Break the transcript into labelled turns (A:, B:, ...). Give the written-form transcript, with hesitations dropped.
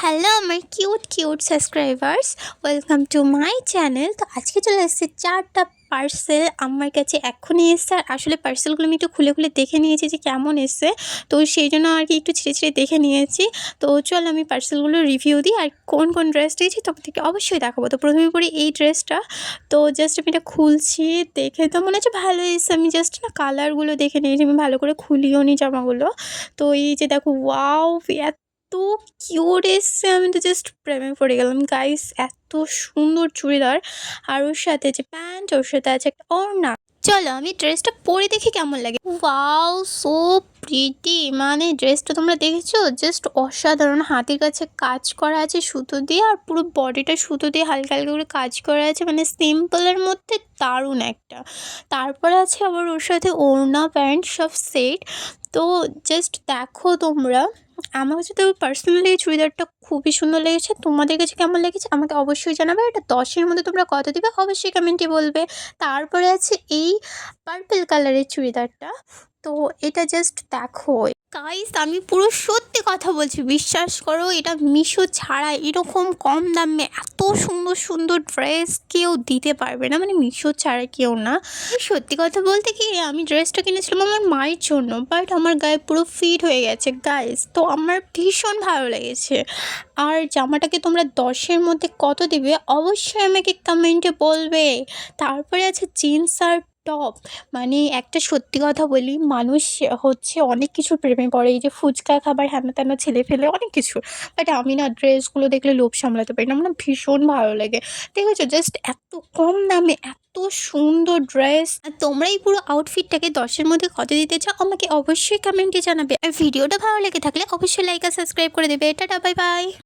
A: Hello আমার cute subscribers, welcome to my channel. তো আজকে চলে এসেছে 4টা পার্সেল আমার কাছে এক্ষুনি এসছে। আর আসলে পার্সেলগুলো আমি একটু খুলে দেখে নিয়েছি যে কেমন এসছে, তো সেই জন্য আর কি একটু ছিঁড়ে দেখে নিয়েছি। তো চল আমি পার্সেলগুলো রিভিউ দিই আর কোন ড্রেসটা দিয়েছি তোমাদেরকে অবশ্যই দেখাবো। তো প্রথমে পড়ি এই ড্রেসটা। তো জাস্ট আমি এটা খুলছি, দেখে তো মনে হচ্ছে ভালো এসছে। আমি জাস্ট না কালারগুলো দেখে নিয়েছি, আমি ভালো করে খুলিও নি জামাগুলো। তো এই যে দেখো, ওয়াও এত কিউট এসছে, আমি তো জাস্ট প্রেমে পড়ে গেলাম গাইস। এত সুন্দর চুড়িদার, আর ওর সাথে যে প্যান্ট, ওর সাথে আছে একটা ওড়না। চলো আমি ড্রেসটা পরে দেখি কেমন লাগে। ওয়াও সো প্রিটি, মানে ড্রেসটা তোমরা দেখেছো, জাস্ট অসাধারণ। হাতের কাছে কাজ করা আছে সুতো দিয়ে, আর পুরো বডিটা সুতো দিয়ে হালকা হালকা করে কাজ করা আছে, মানে সিম্পলের মধ্যে দারুণ একটা। তারপরে আছে আবার ওর সাথে ওড়না প্যান্ট সব সেট। তো জাস্ট দেখো তোমরা, আমার কাছে তো পার্সোনালি এই চুড়িদারটা খুবই সুন্দর লেগেছে। তোমাদের কাছে কেমন লেগেছে আমাকে অবশ্যই জানাবে। এটা 10-এর মধ্যে তোমরা কত দিবে অবশ্যই কমেন্টে বলবে। তারপরে আছে এই পার্পল কালারের চুড়িদারটা। তো এটা জাস্ট দেখো গাইস, আমি পুরো সত্যি কথা বলছি, বিশ্বাস করো, এটা মিশো ছাড়া এরকম কম দামে এত সুন্দর ড্রেস কেউ দিতে পারবে না, মানে মিশো ছাড়া কেউ না। সত্যি কথা বলতে কি, আমি ড্রেসটা কিনেছিলাম আমার মায়ের জন্য, বাট আমার গায়ে পুরো ফিট হয়ে গেছে গাইস। তো আমার ভীষণ ভালো লেগেছে। আর জামাটাকে তোমরা 10-এর মধ্যে কত দিবে অবশ্যই আমাকে কমেন্টে বলবে। তারপরে আছে জিন্স আর টপ। মানে একটা সত্যি কথা বলি, মানুষ হচ্ছে অনেক কিছুর প্রেমে পড়ে, এই যে ফুচকা খাবার হ্যানা ত্যানা ছেলে ফেলে অনেক কিছু। বাট আমি না ড্রেসগুলো দেখলে লোভ সামলাতে পারি না, আমার না ভীষণ ভালো লাগে। দেখেছো জাস্ট এত কম দামে এত সুন্দর ড্রেস। আর তোমরা এই পুরো আউটফিটটাকে 10-এর মধ্যে কত দিতে চাও আমাকে অবশ্যই কমেন্টে জানাবে। আর ভিডিওটা ভালো লেগে থাকলে অবশ্যই লাইক আর সাবস্ক্রাইব করে দেবে। Tata, bye bye.